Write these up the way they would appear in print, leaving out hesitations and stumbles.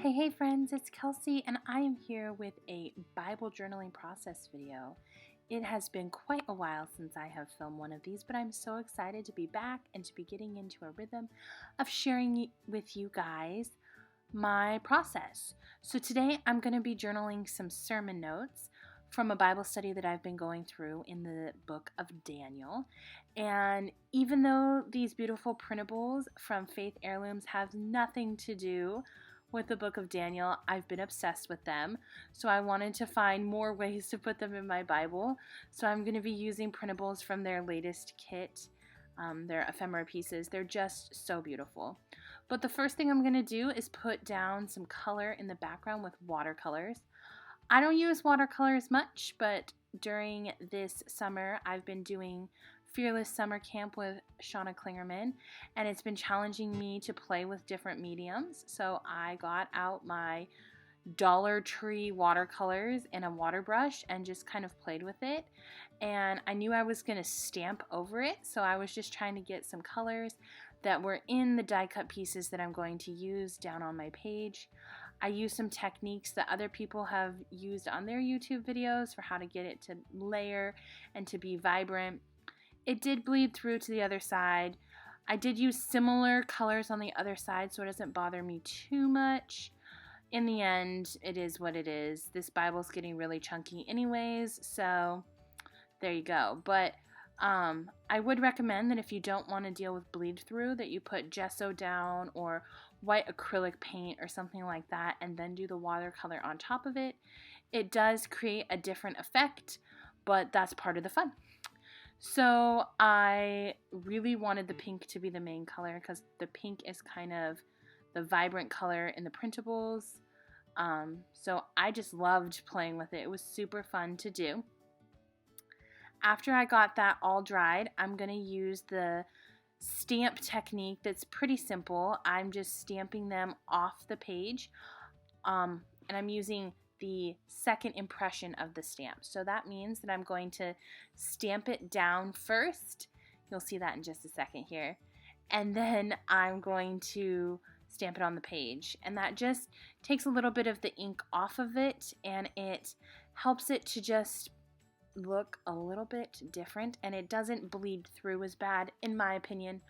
Hey friends, it's Kelsey, and I am here with a Bible journaling process video. It has been quite a while since I have filmed one of these, but I'm so excited to be back and to be getting into a rhythm of sharing with you guys my process. So today I'm going to be journaling some sermon notes from a Bible study that I've been going through in the book of Daniel. And even though these beautiful printables from Faith Heirlooms have nothing to do with the book of Daniel, I've been obsessed with them. So I wanted to find more ways to put them in my Bible. So I'm going to be using printables from their latest kit. Their ephemera pieces. They're just so beautiful. But the first thing I'm going to do is put down some color in the background with watercolors. I don't use watercolors much, but during this summer I've been doing Fearless Summer Camp with Shauna Klingerman, and it's been challenging me to play with different mediums. So I got out my Dollar Tree watercolors and a water brush and just kind of played with it. And I knew I was going to stamp over it, so I was just trying to get some colors that were in the die cut pieces that I'm going to use down on my page. I used some techniques that other people have used on their YouTube videos for how to get it to layer and to be vibrant. It did bleed through to the other side. I did use similar colors on the other side, so it doesn't bother me too much. In the end, it is what it is. This Bible's getting really chunky anyways, so there you go. But I would recommend that if you don't want to deal with bleed through, that you put gesso down or white acrylic paint or something like that, and then do the watercolor on top of it. It does create a different effect, but that's part of the fun. So I really wanted the pink to be the main color because the pink is kind of the vibrant color in the printables. So I just loved playing with it. It was super fun to do. After I got that all dried, I'm going to use the stamp technique that's pretty simple. I'm just stamping them off the page, and I'm using the second impression of the stamp. So that means that I'm going to stamp it down first. You'll see that in just a second here. And then I'm going to stamp it on the page. And that just takes a little bit of the ink off of it, and it helps it to just look a little bit different, and it doesn't bleed through as bad, in my opinion.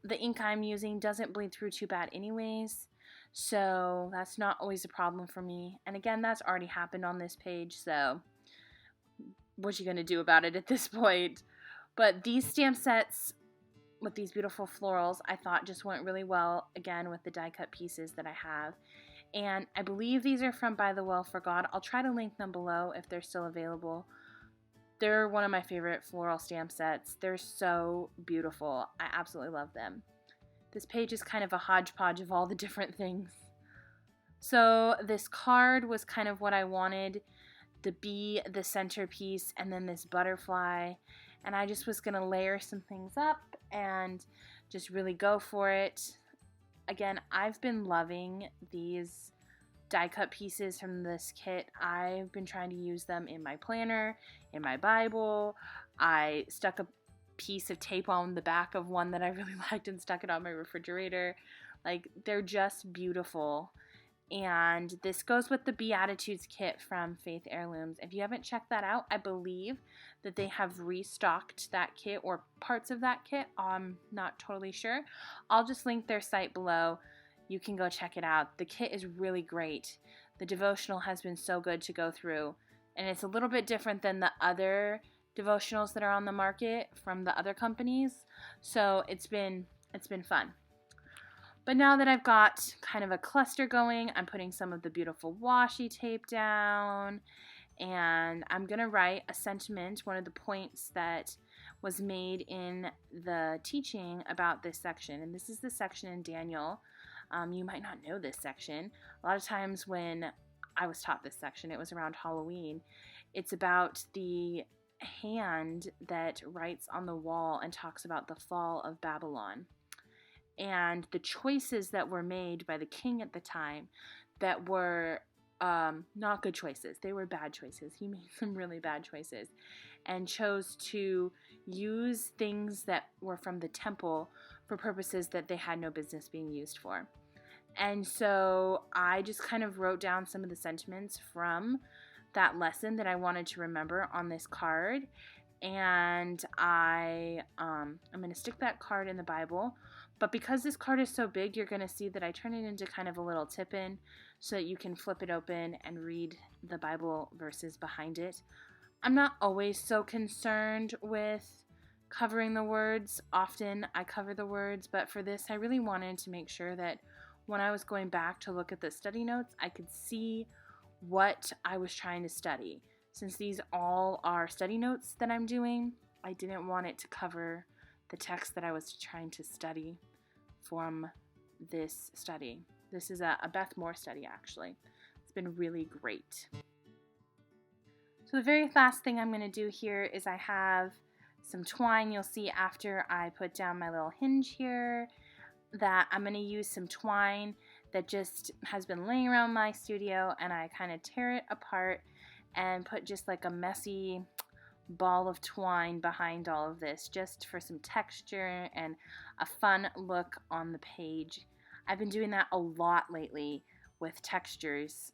The ink I'm using doesn't bleed through too bad anyways, so that's not always a problem for me. And again, that's already happened on this page, so what you gonna do about it at this point? But these stamp sets with these beautiful florals, I thought just went really well, again, with the die cut pieces that I have. And I believe these are from By the Well for God. I'll try to link them below if they're still available. They're one of my favorite floral stamp sets. They're so beautiful. I absolutely love them. This page is kind of a hodgepodge of all the different things. So this card was kind of what I wanted. The bee, the centerpiece, and then this butterfly. And I just was going to layer some things up and just really go for it. Again, I've been loving these die cut pieces from this kit. I've been trying to use them in my planner, in my Bible. I stuck a piece of tape on the back of one that I really liked and stuck it on my refrigerator. Like, they're just beautiful. And this goes with the Beatitudes kit from Faith Heirlooms. If you haven't checked that out, I believe that they have restocked that kit or parts of that kit. I'm not totally sure. I'll just link their site below. You can go check it out. The kit is really great. The devotional has been so good to go through, and it's a little bit different than the other devotionals that are on the market from the other companies. So it's been fun. But now that I've got kind of a cluster going, I'm putting some of the beautiful washi tape down, and I'm going to write a sentiment, one of the points that was made in the teaching about this section. And this is the section in Daniel. You might not know this section. A lot of times when I was taught this section, it was around Halloween. It's about the hand that writes on the wall and talks about the fall of Babylon and the choices that were made by the king at the time that were not good choices. They were bad choices. He made some really bad choices and chose to use things that were from the temple for purposes that they had no business being used for. And so I just kind of wrote down some of the sentiments from that lesson that I wanted to remember on this card. And I'm going to stick that card in the Bible. But because this card is so big, you're going to see that I turn it into kind of a little tip-in so that you can flip it open and read the Bible verses behind it. I'm not always so concerned with covering the words. Often I cover the words, but for this I really wanted to make sure that when I was going back to look at the study notes, I could see what I was trying to study. Since these all are study notes that I'm doing, I didn't want it to cover the text that I was trying to study from this study. This is a Beth Moore study, actually. It's been really great. So the very last thing I'm going to do here is I have some twine. You'll see after I put down my little hinge here that I'm going to use some twine that just has been laying around my studio, and I kind of tear it apart and put just like a messy ball of twine behind all of this, just for some texture and a fun look on the page. I've been doing that a lot lately with textures,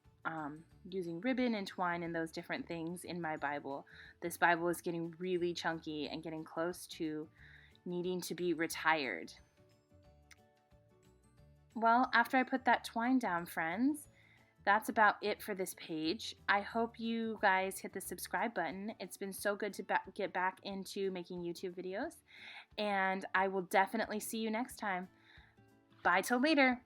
using ribbon and twine and those different things in my Bible. This Bible is getting really chunky and getting close to needing to be retired. Well, after I put that twine down, friends, that's about it for this page. I hope you guys hit the subscribe button. It's been so good to get back into making YouTube videos, and I will definitely see you next time. Bye till later.